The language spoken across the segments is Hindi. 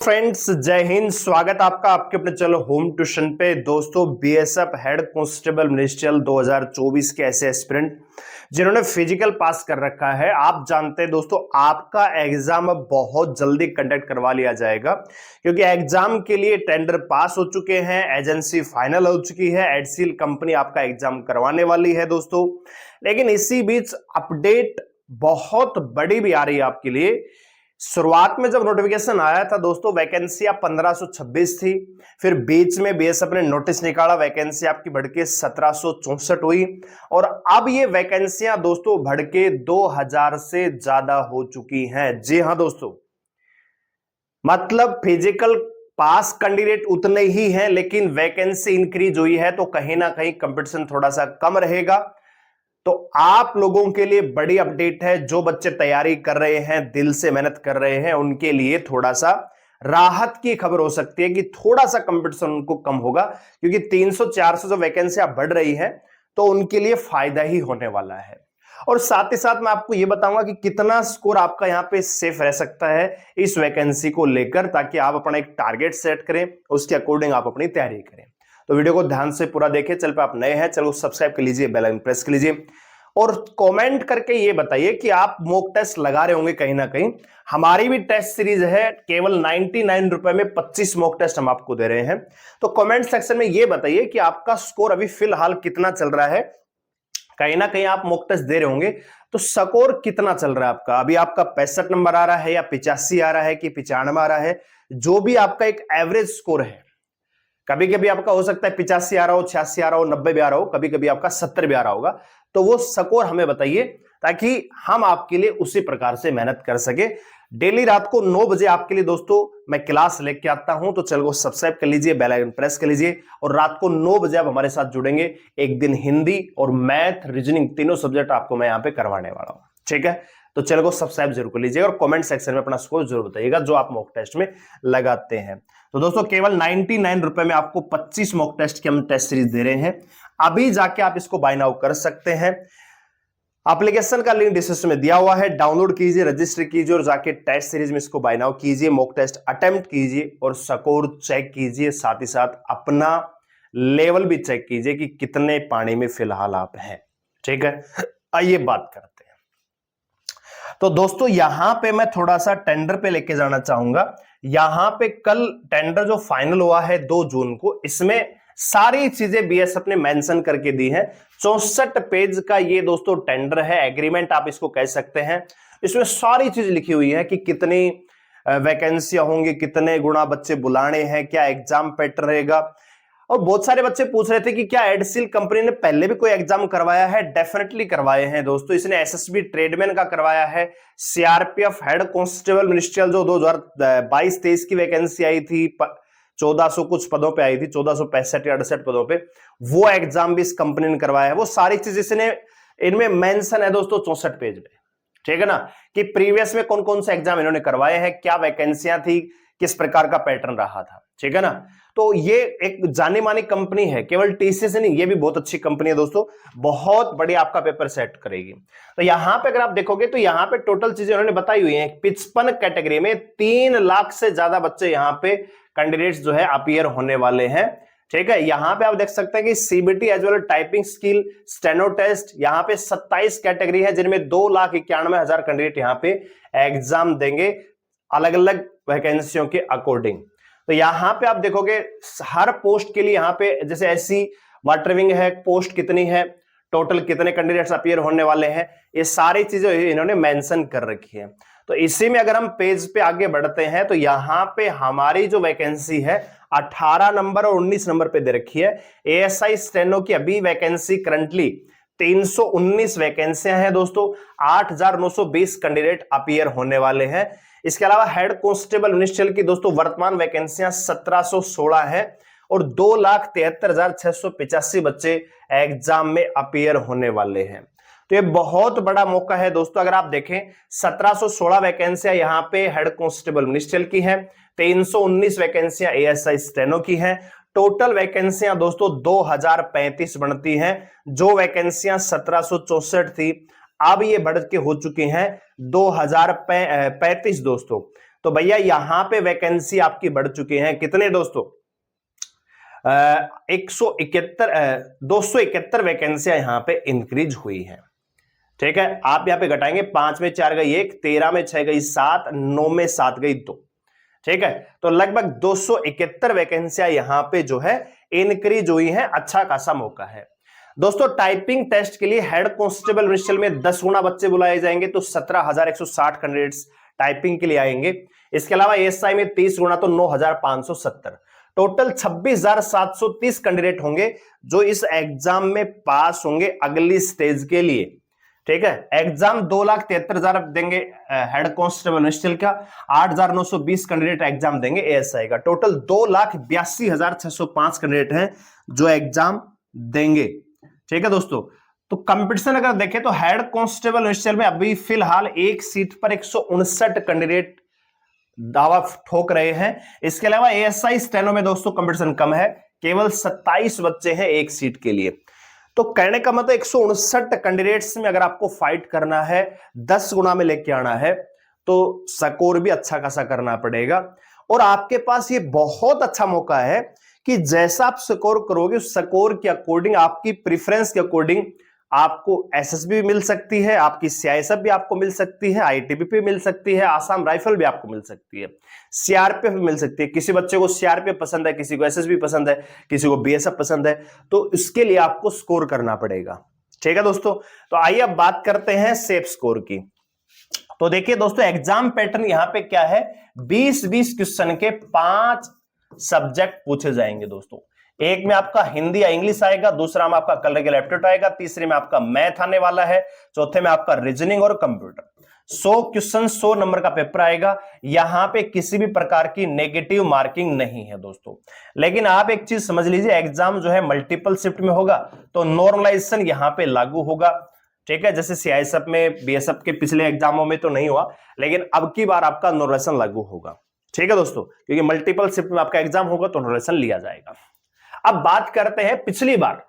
फ्रेंड्स, जय हिंद। स्वागत आपका आपके अपने चलो होम ट्यूशन पे। दोस्तों, बीएसएफ हेड कांस्टेबल मिनिस्ट्रियल 2024 के ऐसे एस्पिरेंट जिन्होंने फिजिकल पास कर रखा है, आप जानते हैं दोस्तों आपका एग्जाम अब बहुत जल्दी कंडक्ट करवा लिया जाएगा, क्योंकि एग्जाम के लिए टेंडर पास हो चुके हैं, एजेंसी फाइनल हो चुकी है, एचसीएल कंपनी आपका एग्जाम करवाने वाली है दोस्तों। लेकिन इसी बीच अपडेट बहुत बड़ी भी आ रही है आपके लिए। शुरुआत में जब नोटिफिकेशन आया था दोस्तों, वैकेंसी 1526 थी। फिर बीच में बीएसएफ ने नोटिस निकाला, वैकेंसी आपकी बढ़ के 1764 हुई और अब ये वैकेंसियां दोस्तों बढ़ के 2000 से ज्यादा हो चुकी हैं। जी हां दोस्तों, मतलब फिजिकल पास कैंडिडेट उतने ही हैं, लेकिन वैकेंसी इंक्रीज हुई है, तो कहीं ना कहीं कंपटीशन थोड़ा सा कम रहेगा। तो आप लोगों के लिए बड़ी अपडेट है। जो बच्चे तैयारी कर रहे हैं, दिल से मेहनत कर रहे हैं, उनके लिए थोड़ा सा राहत की खबर हो सकती है कि थोड़ा सा कंपटीशन उनको कम होगा, क्योंकि 300-400 जो वैकेंसी बढ़ रही है तो उनके लिए फायदा ही होने वाला है। और साथ ही साथ मैं आपको यह बताऊंगा कि कितना स्कोर आपका यहां पे सेफ रह सकता है इस वैकेंसी को लेकर, ताकि आप अपना एक टारगेट सेट करें, उसके अकॉर्डिंग आप अपनी तैयारी करें। तो वीडियो को ध्यान से पूरा देखें। चल पे आप नए हैं, चलो सब्सक्राइब कर लीजिए, बेल आइकन प्रेस कर लीजिए और कमेंट करके ये बताइए कि आप मॉक टेस्ट लगा रहे होंगे कहीं ना कहीं। हमारी भी टेस्ट सीरीज है, केवल 99 रुपए में 25 मॉक टेस्ट हम आपको दे रहे हैं। तो कमेंट सेक्शन में ये बताइए कि आपका स्कोर अभी फिलहाल कितना चल रहा है। कहीं ना कहीं आप मॉक टेस्ट दे रहे होंगे, तो स्कोर कितना चल रहा है आपका। अभी आपका 65 नंबर आ रहा है या 85 आ रहा है कि 95 आ रहा है, जो भी आपका एक एवरेज स्कोर है। कभी कभी आपका हो सकता है 85 आ रहा हो, 86 आ रहा हो, 90 भी आ रहा हो, कभी कभी आपका 70 भी आ रहा होगा। तो वो स्कोर हमें बताइए, ताकि हम आपके लिए उसी प्रकार से मेहनत कर सके। डेली रात को 9 बजे आपके लिए दोस्तों मैं क्लास लेके आता हूं, तो चलो सब्सक्राइब कर लीजिए, बेल आइकन प्रेस कर लीजिए और रात को 9 बजे आप हमारे साथ जुड़ेंगे। एक दिन हिंदी और मैथ, रीजनिंग तीनों सब्जेक्ट आपको मैं यहां पे करवाने वाला हूं, ठीक है। तो चैनल को सब्सक्राइब जरूर कर लीजिएगा और कमेंट सेक्शन में अपना स्कोर जरूर बताइएगा जो आप मॉक टेस्ट में लगाते हैं। तो दोस्तों, केवल 99 रुपए में आपको 25 मॉक टेस्ट की हम टेस्ट सीरीज दे रहे हैं। अभी जाके आप इसको बाय नाउ कर सकते हैं। एप्लीकेशन का लिंक डिस्क्रिप्शन में दिया हुआ है, डाउनलोड कीजिए, रजिस्टर कीजिए और जाके टेस्ट सीरीज में इसको बाय नाउ कीजिए, मॉक टेस्ट अटेम्प्ट कीजिए और स्कोर चेक कीजिए। साथ ही साथ अपना लेवल भी चेक कीजिए कि कितने पानी में फिलहाल आप हैं, ठीक है। आइए बात करते हैं। तो दोस्तों, यहां पे मैं थोड़ा सा टेंडर पे लेके जाना चाहूंगा। यहां पे कल टेंडर जो फाइनल हुआ है 2 जून को, इसमें सारी चीजें बीएसएफ ने मेंशन करके दी है। 64 पेज का ये दोस्तों टेंडर है, एग्रीमेंट आप इसको कह सकते हैं। इसमें सारी चीज लिखी हुई है कि कितनी वैकेंसियां होंगी, कितने गुना बच्चे बुलाने हैं, क्या एग्जाम पैटर्न रहेगा। और बहुत सारे बच्चे पूछ रहे थे कि क्या एचसीएल कंपनी ने पहले भी कोई एग्जाम करवाया है। डेफिनेटली करवाए हैं दोस्तों। इसने एसएसबी ट्रेडमैन का करवाया है, सीआरपीएफ हेड कांस्टेबल मिनिस्ट्रियल जो 2022-23 की वैकेंसी आई थी, 1400 कुछ पदों पे आई थी, 1465 या 68 पदों पे, वो एग्जाम भी इस कंपनी ने करवाया है। वो सारी चीज इसने इनमें मेंशन है दोस्तों 64 पेज में, ठीक है ना, कि प्रीवियस में कौन कौन से एग्जाम इन्होंने करवाए हैं, क्या वैकेंसियां थी, किस प्रकार का पैटर्न रहा था, ठीक है ना। तो ये एक जानी मानी कंपनी है, केवल टीसीएस नहीं, ये भी बहुत अच्छी कंपनी है दोस्तों, बहुत बड़ी आपका पेपर सेट करेगी। तो यहां पे अगर आप देखोगे तो यहां पे टोटल चीजें उन्होंने बताई हुई हैं। 55 कैटेगरी में 3 लाख से ज्यादा बच्चे यहां पे कैंडिडेट्स जो है अपीयर होने वाले हैं, ठीक है। यहां पे आप देख सकते हैं कि CBT as well typing skill, steno test, यहां पे 27 कैटेगरी है, जिनमें 2,91,000 कैंडिडेट यहां पे एग्जाम देंगे अलग अलग वैकेंसियों के अकॉर्डिंग। तो यहां पे आप देखोगे हर पोस्ट के लिए यहां पे जैसे एससी वाटर विंग है, पोस्ट कितनी है, टोटल कितने कैंडिडेट्स अपीयर होने वाले हैं, ये सारी चीजें इन्होंने मेंशन कर रखी है। तो इसी में अगर हम पेज पे आगे बढ़ते हैं तो यहां पे हमारी जो वैकेंसी है 18 नंबर और 19 नंबर पे दे रखी है। एएसआई स्टेनो की अभी वैकेंसी करंटली 319 वैकेंसियां हैं दोस्तों, 8,920 कैंडिडेट अपीयर होने वाले हैं। इसके अलावा हेड कांस्टेबल मिनिस्ट्रियल की दोस्तों वर्तमान वैकेंसियां 1716 है और 2,73,685 बच्चे एग्जाम में अपीयर होने वाले हैं। तो ये बहुत बड़ा मौका है दोस्तों। अगर आप देखें 1716 वैकेंसियां यहां पे हेड कांस्टेबल मिनिस्ट्रियल की हैं, 319 वैकेंसियां एएसआई स्टेनो की हैं। टोटल वैकेंसियां दोस्तों 2035 बनती हैं। जो वैकेंसियां 1764 थी, अब ये बढ़ के हो चुकी हैं 2035 दोस्तों। तो भैया यहां पे वैकेंसी आपकी बढ़ चुकी है कितने दोस्तों, 271 वैकेंसियां यहां पे इंक्रीज हुई है। ठीक है, आप यहां पे घटाएंगे, 5 में 4 गई 1, 13 में 6 गई 7, 9 में 7 गई 2। ठीक है, तो लगभग 271 वैकेंसियां यहां पे जो है इंक्रीज हुई है, अच्छा खासा मौका है दोस्तों। टाइपिंग टेस्ट के लिए हेड कांस्टेबल मिनिस्ट्रियल में 10 गुना बच्चे बुलाए जाएंगे, तो 17,160 कैंडिडेट्स टाइपिंग के लिए आएंगे। इसके अलावा एएसआई में 30 गुना, तो 9,570, टोटल 26,730 कैंडिडेट होंगे जो इस एग्जाम में पास होंगे अगली स्टेज के लिए। ठीक है, एग्जाम 2,73,000 देंगे हेड कांस्टेबल मिनिस्ट्रियल का, 8,920 कैंडिडेट एग्जाम देंगे एएसआई का, टोटल 2,82,605 कैंडिडेट हैं जो एग्जाम देंगे। ठीक है दोस्तों, तो कंपटीशन अगर देखें तो हेड कांस्टेबल मिनिस्ट्रियल में अभी फिलहाल एक सीट पर 159 कैंडिडेट दावा ठोक रहे हैं। इसके अलावा एएसआई स्टेनो में दोस्तों कंपटीशन कम है, केवल 27 बच्चे हैं एक सीट के लिए। तो कहने का मतलब 159 कैंडिडेट्स में अगर आपको फाइट करना है, 10 गुना में लेके आना है, तो स्कोर भी अच्छा खासा करना पड़ेगा। और आपके पास ये बहुत अच्छा मौका है कि जैसा आप स्कोर करोगे उस स्कोर के अकॉर्डिंग, आपकी प्रेफरेंस के अकॉर्डिंग आपको एसएसबी भी मिल सकती है, आपकी सीआईएसएफ भी आपको मिल सकती है, आईटीबीपी मिल सकती है, आसाम राइफल भी आपको मिल सकती है, सीआरपीएफ भी मिल सकती है। किसी बच्चे को सीआरपीएफ पसंद है, किसी को एसएसबी पसंद है, किसी को बीएसएफ पसंद है, तो इसके लिए आपको स्कोर करना पड़ेगा। ठीक है दोस्तों, तो आइए अब बात करते हैं सेफ स्कोर की। तो देखिए दोस्तों, एग्जाम पैटर्न यहां पे क्या है, 20-20 क्वेश्चन के 5 सब्जेक्ट पूछे जाएंगे दोस्तों। एक में आपका हिंदी या इंग्लिश आएगा, दूसरा में आपका कलर के एप्टीट्यूड आएगा, तीसरे में आपका मैथ आने वाला है, चौथे में आपका रीजनिंग और कंप्यूटर। 100 क्वेश्चन 100 नंबर का पेपर आएगा। यहां पे किसी भी प्रकार की नेगेटिव मार्किंग नहीं है दोस्तों। लेकिन आप एक चीज समझ लीजिए, एग्जाम जो है मल्टीपल शिफ्ट में होगा, तो नॉर्मलाइजेशन यहां पे लागू होगा। ठीक है, जैसे सीआईएसएफ में, बीएसएफ के पिछले एग्जामों में तो नहीं हुआ, लेकिन अब की बार आपका नॉर्मलाइजेशन लागू होगा। ठीक है दोस्तों, क्योंकि मल्टीपल शिफ्ट में आपका एग्जाम होगा तो नॉर्मलाइजेशन लिया जाएगा। अब बात करते हैं पिछली बार,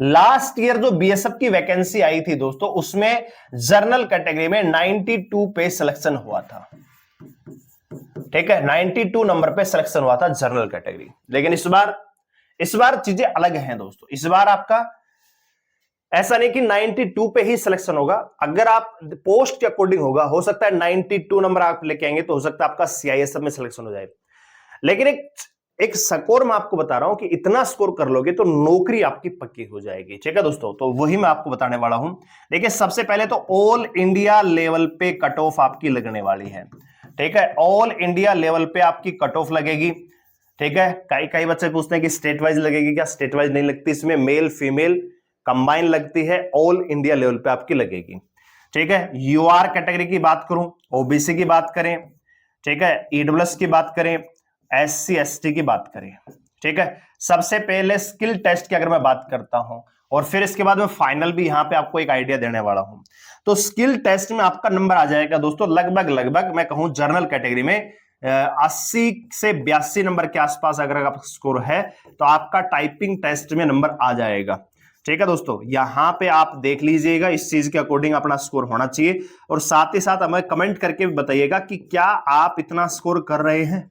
लास्ट ईयर जो बीएसएफ की वैकेंसी आई थी दोस्तों, उसमें जर्नल कैटेगरी में 92 पे सिलेक्शन हुआ था। ठीक है, 92 नंबर पे सिलेक्शन हुआ था जर्नल कैटेगरी। लेकिन इस बार चीजें अलग हैं दोस्तों। इस बार आपका ऐसा नहीं कि 92 पे ही सिलेक्शन होगा, अगर आप पोस्ट के अकॉर्डिंग होगा, हो सकता है 92 नंबर आप लेके आएंगे तो हो सकता है आपका सीआईएसएफ में सिलेक्शन हो जाए। लेकिन एक स्कोर मैं आपको बता रहा हूं कि इतना स्कोर कर लोगे तो नौकरी आपकी पक्की हो जाएगी। ठीक है दोस्तों, तो वही मैं आपको बताने वाला हूं। देखिए, सबसे पहले तो ऑल इंडिया लेवल पे कट ऑफ आपकी लगने वाली है। ठीक है, ऑल इंडिया लेवल पे आपकी कट ऑफ लगेगी। ठीक है, कई बच्चे पूछते हैं कि स्टेट वाइज लगेगी क्या, स्टेट वाइज नहीं लगती, इसमें मेल फीमेल कंबाइन लगती है, ऑल इंडिया लेवल पे आपकी लगेगी। ठीक है, यूआर कैटेगरी की बात करूं, ओबीसी की बात करें, ठीक है, ईडब्ल्यूएस की बात करें, एससी एसटी की बात करें। ठीक है, सबसे पहले स्किल टेस्ट की अगर मैं बात करता हूं, और फिर इसके बाद मैं फाइनल भी यहां पे आपको एक आइडिया देने वाला हूं। तो स्किल टेस्ट में आपका नंबर आ जाएगा दोस्तों लगभग मैं कहूं जर्नल कैटेगरी में 80 से 82 नंबर के आसपास अगर आपका स्कोर है तो आपका टाइपिंग टेस्ट में नंबर आ जाएगा। ठीक है दोस्तों, यहां पे आप देख लीजिएगा, इस चीज के अकॉर्डिंग अपना स्कोर होना चाहिए। और साथ ही साथ हमें कमेंट करके भी बताइएगा कि क्या आप इतना स्कोर कर रहे हैं।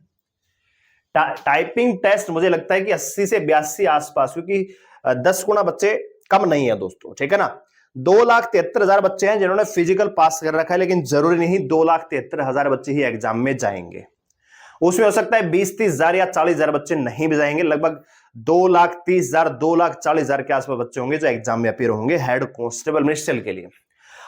टाइपिंग टेस्ट मुझे लगता है कि 80 से 82 आसपास, क्योंकि 10 गुना बच्चे कम नहीं है दोस्तों। ठीक है ना, 2,73,000 बच्चे हैं जिन्होंने फिजिकल पास कर रखा है, लेकिन जरूरी नहीं 2,73,000 बच्चे ही एग्जाम में जाएंगे। उसमें हो सकता है 20-30,000 या 40,000 बच्चे नहीं भी जाएंगे। लगभग 2,30,000 2,40,000 के आसपास बच्चे होंगे जो एग्जाम में अपीयर होंगे हेड कांस्टेबल मिनिस्ट्रियल के लिए।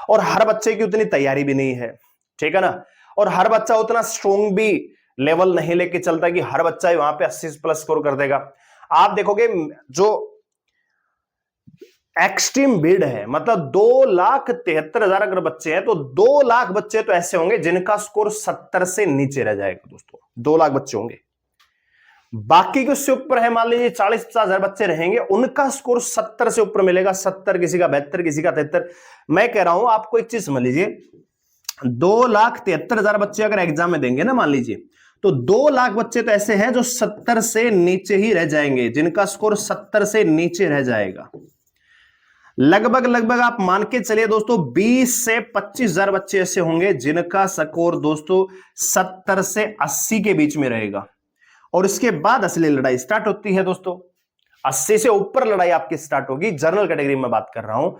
और हर बच्चे की उतनी तैयारी भी नहीं है। ठीक है ना, और हर बच्चा उतना स्ट्रॉन्ग भी लेवल नहीं लेके चलता कि हर बच्चा वहां पे 80 प्लस स्कोर कर देगा। आप देखोगे जो एक्सट्रीम भीड़ है, मतलब 2,73,000 अगर बच्चे हैं तो 2 लाख बच्चे तो ऐसे होंगे जिनका स्कोर 70 से नीचे रह जाएगा दोस्तों। 2 लाख बच्चे होंगे, बाकी के उससे ऊपर है, मान लीजिए 40-50,000 बच्चे रहेंगे, उनका स्कोर 70 से ऊपर मिलेगा। 70, किसी का 72, किसी का 73। मैं कह रहा हूं आपको एक चीज समझ लीजिए, 2,73,000 बच्चे अगर एग्जाम में देंगे ना, मान लीजिए, तो 2 लाख बच्चे तो ऐसे हैं जो 70 से नीचे ही रह जाएंगे, जिनका स्कोर 70 से नीचे रह जाएगा। लगभग लगभग आप मान के चलिए दोस्तों 20 से 25,000 बच्चे ऐसे होंगे जिनका स्कोर दोस्तों 70 से 80 के बीच में रहेगा। और इसके बाद असली लड़ाई स्टार्ट होती है दोस्तों, 80 से ऊपर लड़ाई आपकी स्टार्ट होगी। जनरल कैटेगरी में बात कर रहा हूं,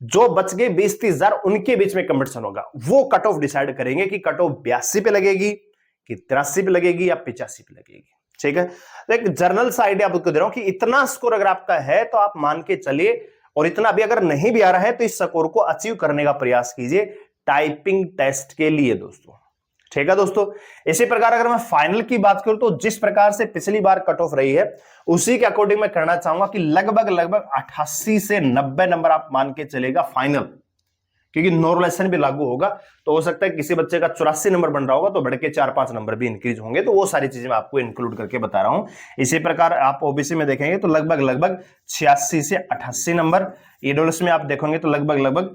जो बच गए 20-30,000 उनके बीच में कंपटीशन होगा। वो कट ऑफ डिसाइड करेंगे कि कट ऑफ 82 पे लगेगी कि 83 पे लगेगी या 85 पे लगेगी। ठीक है, तो एक जर्नल सा आइडिया आपको दे रहा हूं कि इतना स्कोर अगर आपका है तो आप मान के चलिए, और इतना भी अगर नहीं भी आ रहा है तो इस स्कोर को अचीव करने का प्रयास कीजिए टाइपिंग टेस्ट के लिए दोस्तों। ठीक है दोस्तों, इसी प्रकार अगर मैं फाइनल की बात करूं तो जिस प्रकार से पिछली बार कट ऑफ रही है उसी के अकॉर्डिंग मैं करना चाहूंगा कि लगभग लगभग 88 से 90 नंबर आप मान के चलेगा फाइनल, क्योंकि नॉर्मलाइजेशन भी लागू होगा तो हो सकता है किसी बच्चे का 84 नंबर बन रहा होगा तो बढ़ के 4-5 नंबर भी इंक्रीज होंगे। तो वो सारी चीजें मैं आपको इंक्लूड करके बता रहा हूं। इसी प्रकार आप ओबीसी में देखेंगे तो लगभग लगभग 86 से 88 नंबर, ईडब्ल्यूएस में आप देखोगे तो लगभग लगभग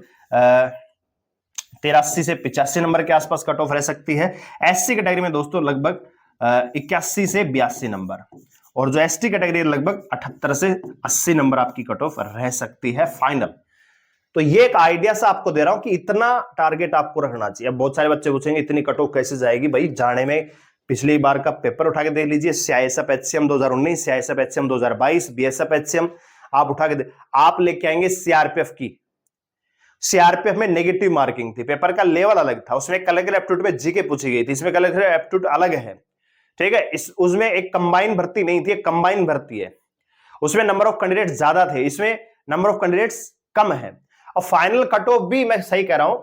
83 से 85 नंबर के आसपास कट ऑफ रह सकती है। एससी कैटेगरी में दोस्तों लगभग 81 से 82 नंबर, और जो एसटी कैटेगरी लगभग 78 से 80 नंबर आपकी कट ऑफ रह सकती है फाइनल। तो ये एक आइडिया सा आपको दे रहा हूं कि इतना टारगेट आपको रखना चाहिए। अब बहुत सारे बच्चे पूछेंगे इतनी कट ऑफ कैसे जाएगी, भाई जाने में पिछली बार का पेपर उठा के देख लीजिए, CISF HCM 2019, CISF HCM 2022, BSF HCM आप उठा के आप लेके आएंगे सीआरपीएफ की। सीआरपीएफ में नेगेटिव मार्किंग थी, पेपर का लेवल अलग था, उसमें कलेक्टर एप्टीट्यूड में जीके पूछी गई थी, इसमें कलेक्टर एप्टीट्यूड अलग है। ठीक है, उसमें एक कंबाइन भर्ती नहीं थी, एक कंबाइन भर्ती है, उसमें नंबर ऑफ कैंडिडेट्स ज्यादा थे, इसमें नंबर ऑफ कैंडिडेट्स कम है। और फाइनल कट ऑफ भी मैं सही कह रहा हूं,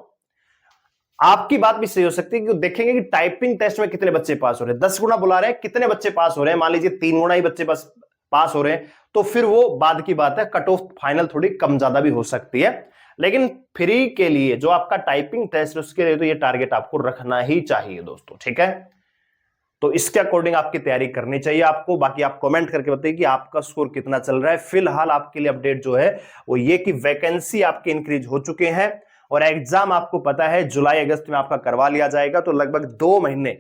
आपकी बात भी सही हो सकती है कि देखेंगे कि टाइपिंग टेस्ट में कितने बच्चे पास हो रहे हैं, 10 गुना बुला रहे हैं, कितने बच्चे पास हो रहे हैं, मान लीजिए 3 गुना ही बच्चे पास हो रहे हैं, तो फिर वो बाद की बात है, कट ऑफ फाइनल थोड़ी कम ज्यादा भी हो सकती है। लेकिन फ्री के लिए जो आपका टाइपिंग टेस्ट उसके लिए तो ये टारगेट आपको रखना ही चाहिए दोस्तों। ठीक है, तो इसके अकॉर्डिंग आपकी तैयारी करनी चाहिए आपको। बाकी आप कमेंट करके बताइए कि आपका स्कोर कितना चल रहा है। फिलहाल आपके लिए अपडेट जो है वो ये कि वैकेंसी आपके इंक्रीज हो चुके हैं और एग्जाम आपको पता है जुलाई अगस्त में आपका करवा लिया जाएगा। तो लगभग 2 महीने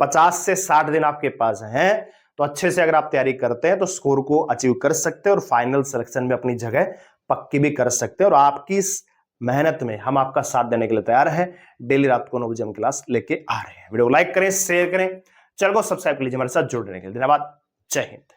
50 से 60 दिन आपके पास हैं, तो अच्छे से अगर आप तैयारी करते हैं तो स्कोर को अचीव कर सकते हैं और फाइनल सिलेक्शन में अपनी जगह पक्की भी कर सकते हैं। और आपकी इस मेहनत में हम आपका साथ देने के लिए तैयार हैं। डेली रात को 9 बजे हम क्लास लेके आ रहे हैं। वीडियो को लाइक करें, शेयर करें, चैनल को सब्सक्राइब कर लीजिए, हमारे साथ जुड़ रहने के लिए धन्यवाद। जय हिंद।